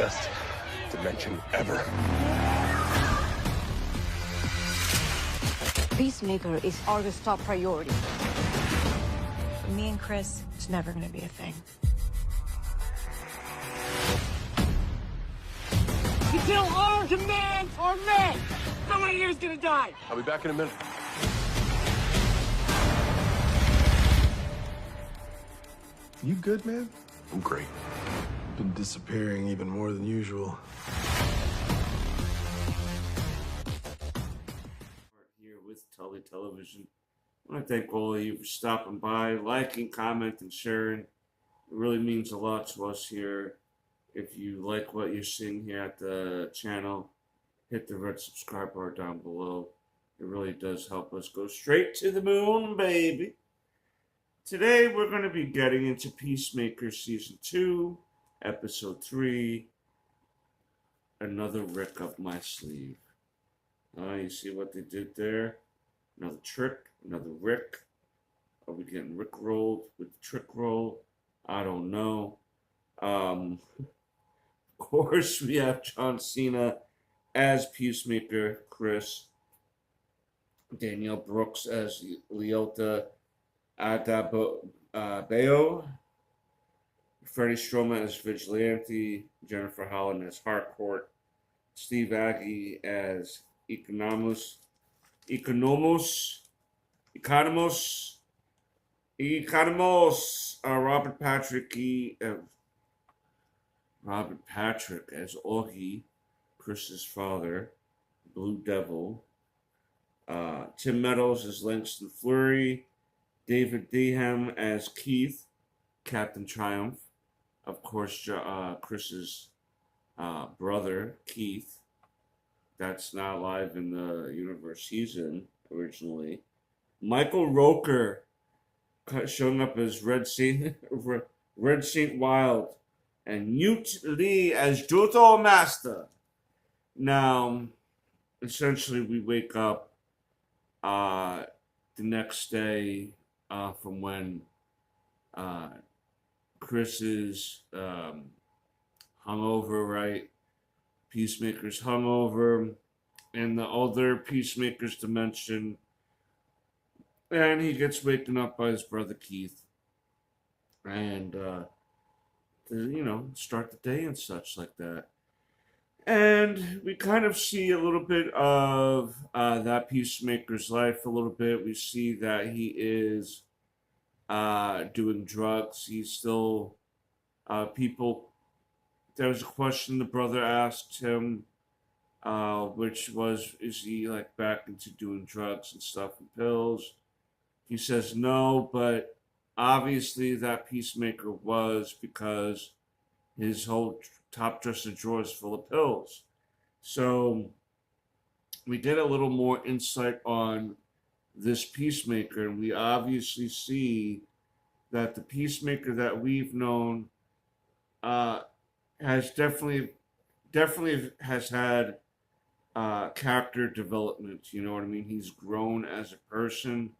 best dimension ever. Peacemaker is Argus' top priority. Me and Chris, it's never gonna be a thing. Until our demands are met, someone here is gonna die. I'll be back in a minute. You good, man? I'm great. Been disappearing even more than usual. Here with Tully Television. I want to thank all of you for stopping by, liking, commenting, sharing. It really means a lot to us here. If you like what you're seeing here at the channel, hit the red subscribe bar down below. It really does help us go straight to the moon, baby. Today we're going to be getting into Peacemaker Season 2, Episode 3, Another Rick Up My Sleeve. You see what they did there? Another trick, another Rick. Are we getting Rick rolled with the trick roll? I don't know. Of course, we have John Cena as Peacemaker, Chris. Danielle Brooks as Leota Adebayo. Freddie Strowman as Vigilante. Jennifer Holland as Harcourt. Steve Agee as Economos. Robert Patrick as Augie, Chris's father, Blue Devil. Tim Meadows as Langston Fleury. David Deham as Keith, Captain Triumph. Of course, Chris's brother, Keith. That's not live in the universe he's in originally. Michael Roker showing up as Red Saint Wild. And Newt Lee as JudoMaster. Now, essentially, we wake up the next day from when Chris is hungover, right? Peacemaker's hungover in the other Peacemaker's dimension. And he gets waken up by his brother Keith. And, start the day and such like that. And we kind of see a little bit of that Peacemaker's life a little bit. We see that he is doing drugs. He's still, there was a question the brother asked him, which was, is he like back into doing drugs and stuff and pills? He says no, but obviously that Peacemaker was, because his whole top dresser drawer is full of pills. So we get a little more insight on this Peacemaker, and we obviously see that the Peacemaker that we've known has definitely has had character development. You know what I mean? He's grown as a person,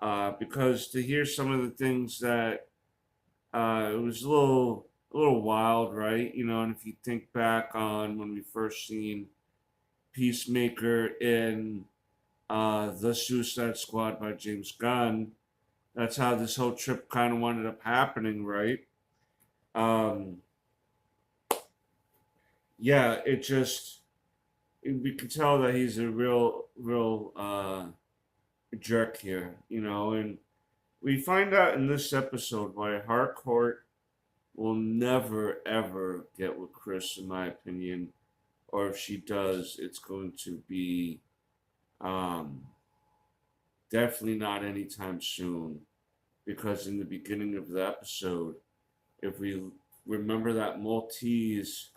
because to hear some of the things that it was a little wild, right? You know, and if you think back on when we first seen Peacemaker in The Suicide Squad by James Gunn, that's how this whole trip kind of ended up happening, right? Yeah, we can tell that he's a real jerk here, you know, and we find out in this episode why Harcourt will never, ever get with Chris, in my opinion. Or if she does, it's going to be definitely not anytime soon. Because in the beginning of the episode, if we remember that Maltese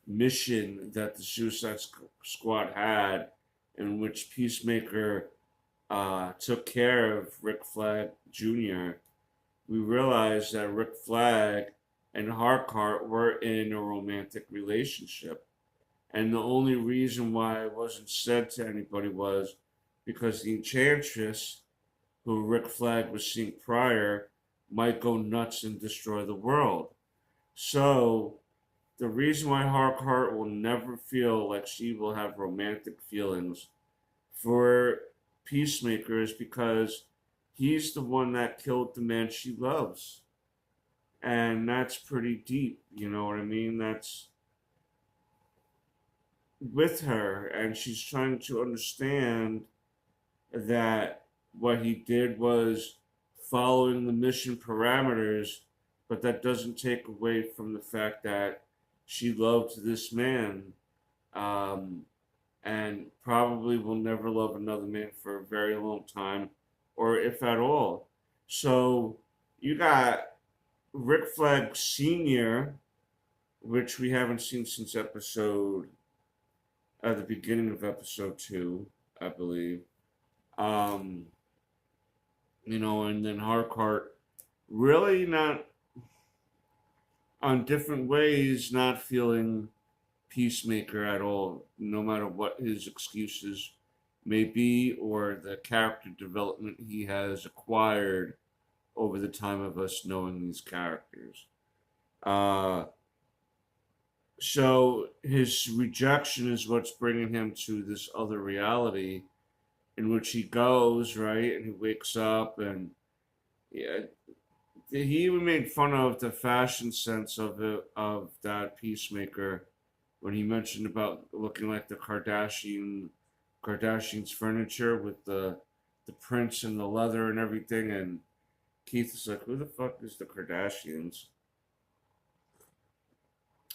mission that the Suicide Squad had, in which Peacemaker took care of Rick Flag Jr., we realized that Rick Flag and Harcourt were in a romantic relationship. And the only reason why it wasn't said to anybody was because the Enchantress, who Rick Flag was seeing prior, might go nuts and destroy the world. So the reason why Harcourt will never feel like she will have romantic feelings for Peacemaker is because he's the one that killed the man she loves. And that's pretty deep, you know what I mean? That's with her, and she's trying to understand that what he did was following the mission parameters, but that doesn't take away from the fact that she loved this man, and probably will never love another man for a very long time, or if at all. So you got Rick Flag Sr., which we haven't seen since episode, at the beginning of episode 2, I believe. You know, and then Harcourt really not on different ways, not feeling Peacemaker at all, no matter what his excuses may be or the character development he has acquired over the time of us knowing these characters. So his rejection is what's bringing him to this other reality in which he goes, right? And he wakes up, and yeah, he even made fun of the fashion sense of it, of that Peacemaker, when he mentioned about looking like the Kardashians' furniture with the prints and the leather and everything. And Keith is like, "Who the fuck is the Kardashians?"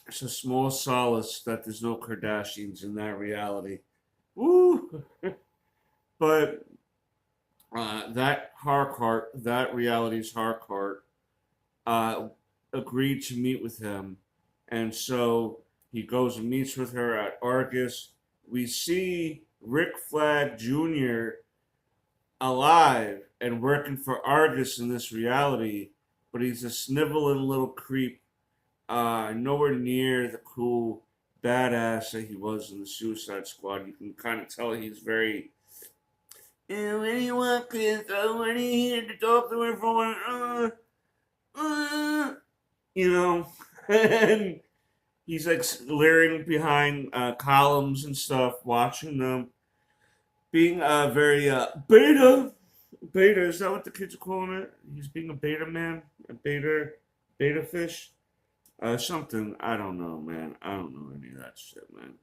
It's a small solace that there's no Kardashians in that reality. Woo! But that Harcourt, that reality's Harcourt, agreed to meet with him. And so he goes and meets with her at Argus. We see Rick Flag Jr. alive and working for Argus in this reality, but he's a sniveling little creep, nowhere near the cool badass that he was in the Suicide Squad. You can kind of tell he's very, what do you want, Chris? What are you here to talk to her for? You know, and he's like leering behind columns and stuff, watching them, being very beta. Beta, is that what the kids are calling it? He's being a beta man, a beta fish, something. I don't know, man. I don't know any of that shit, man.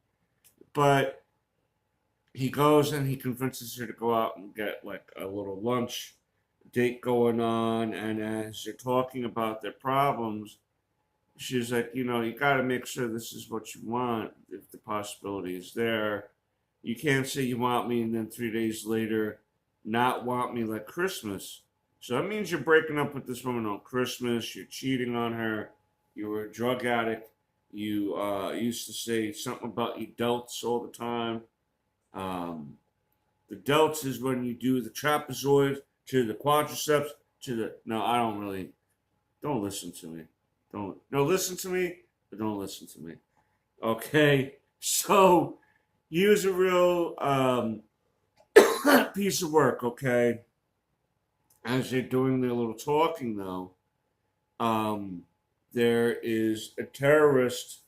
But he goes and he convinces her to go out and get like a little lunch date going on. And as they're talking about their problems, she's like, you know, you got to make sure this is what you want if the possibility is there. You can't say you want me and then 3 days later not want me like Christmas. So that means you're breaking up with this woman on Christmas. You're cheating on her. You were a drug addict. You used to say something about you delts all the time. The delts is when you do the trapezoid to the quadriceps to the. No, I don't really. Don't listen to me. Listen to me, but don't listen to me. Okay, so he was a real piece of work. Okay, as they're doing their little talking though, there is a terrorist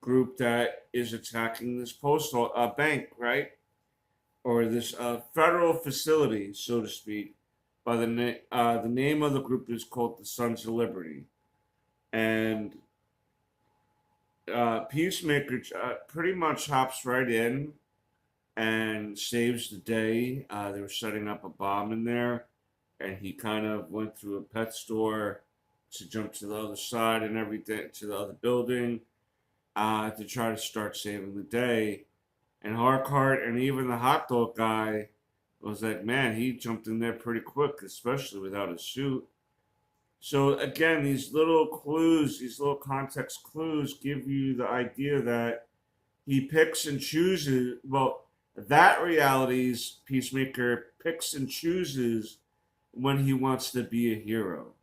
group that is attacking this postal bank, right? Or this federal facility, so to speak. By the name of the group is called the Sons of Liberty, and Peacemaker pretty much hops right in and saves the day. They were setting up a bomb in there, and he kind of went through a pet store to jump to the other side and everything, to the other building, to try to start saving the day. And Harcourt and even the hot dog guy was like, man, he jumped in there pretty quick, especially without a suit. So again, these little clues, these little context clues give you the idea that he picks and chooses, well, that reality's Peacemaker picks and chooses when he wants to be a hero.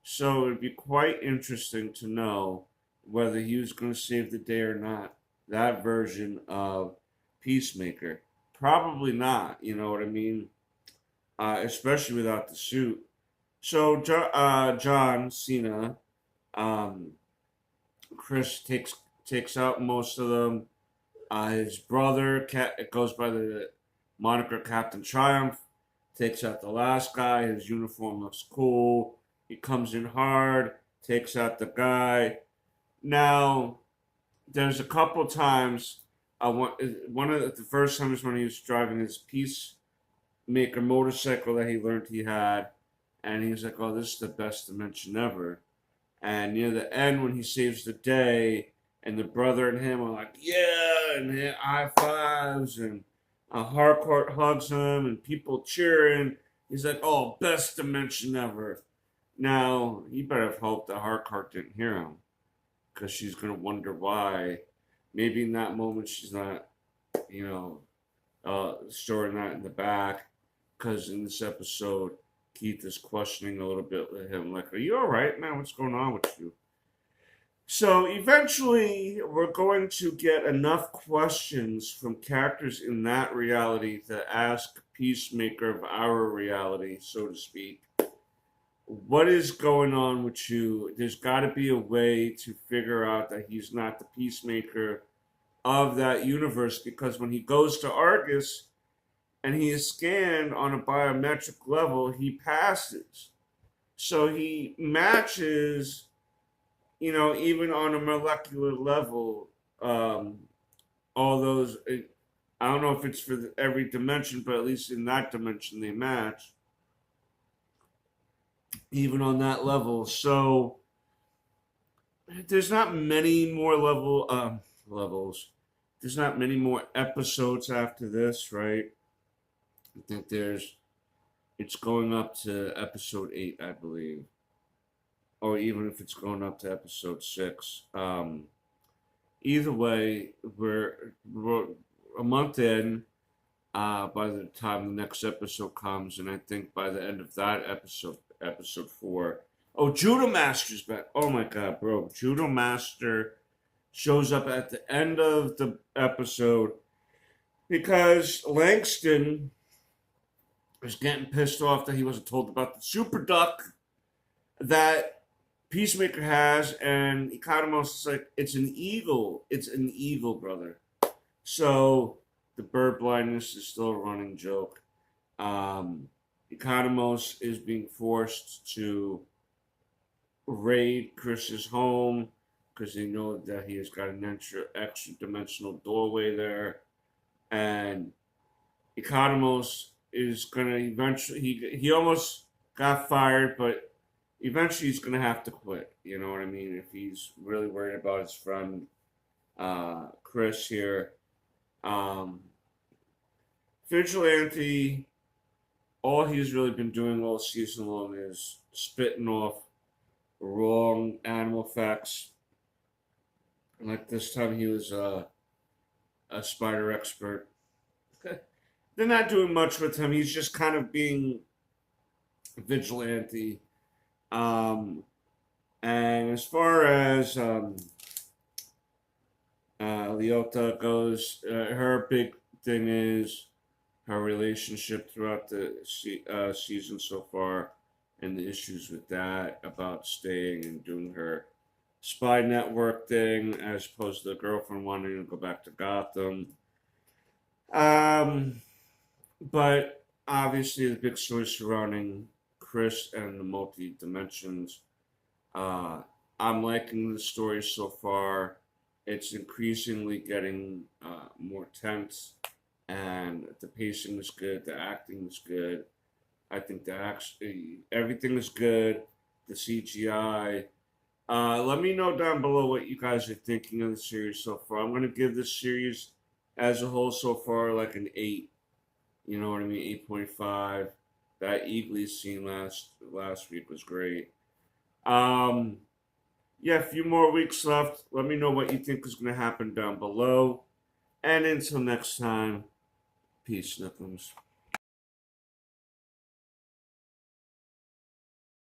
So it'd be quite interesting to know whether he was going to save the day or not. That version of Peacemaker. Probably not, you know what I mean? Especially without the suit. So John Cena Chris takes out most of them. His brother goes by the moniker Captain Triumph. Takes out the last guy. His uniform looks cool. He comes in hard. Takes out the guy. Now, there's a couple times. One of the first times when he was driving his Peacemaker motorcycle that he learned he had, and he was like, "Oh, this is the best dimension ever." And near the end, when he saves the day, and the brother and him are like, "Yeah," and high fives, and Harcourt hugs him, and people cheering. He's like, "Oh, best dimension ever." Now, you better have hoped that Harcourt didn't hear him, because she's going to wonder why. Maybe in that moment she's not, storing that in the back, because in this episode, Keith is questioning a little bit with him, like, "Are you all right, man? What's going on with you?" So eventually, we're going to get enough questions from characters in that reality to ask Peacemaker of our reality, so to speak. What is going on with you? There's got to be a way to figure out that he's not the Peacemaker of that universe, because when he goes to Argus and he is scanned on a biometric level, he passes. So he matches, even on a molecular level, all those. I don't know if it's for every dimension, but at least in that dimension they match. Even on that level. So there's not many more levels. There's not many more episodes after this, right? I think it's going up to episode 8, I believe. Or even if it's going up to episode 6. Either way, we're a month in by the time the next episode comes, and I think by the end of that episode 4. Oh, JudoMaster's back. Oh my god, bro. JudoMaster shows up at the end of the episode because Langston is getting pissed off that he wasn't told about the super duck that Peacemaker has, and Economos is like, "It's an eagle. It's an eagle, brother." So the bird blindness is still a running joke. Economos is being forced to raid Chris's home because they know that he has got an extra dimensional doorway there, and Economos is gonna eventually. He almost got fired, but eventually he's gonna have to quit. You know what I mean? If he's really worried about his friend Chris here, Vigilante. All he's really been doing all season long is spitting off wrong animal facts. Like this time he was a spider expert. They're not doing much with him. He's just kind of being vigilante. And as far as Leota goes, her big thing is her relationship throughout the season so far, and the issues with that, about staying and doing her spy network thing as opposed to the girlfriend wanting to go back to Gotham. But obviously the big story surrounding Chris and the multi-dimensions. I'm liking the story so far. It's increasingly getting more tense, and the pacing is good, the acting is good. I think everything is good. The CGI. Let me know down below what you guys are thinking of the series so far. I'm going to give this series as a whole so far like an 8. You know what I mean? 8.5. That Eagly scene last week was great. Yeah, a few more weeks left. Let me know what you think is going to happen down below. And until next time, peace, Nickums.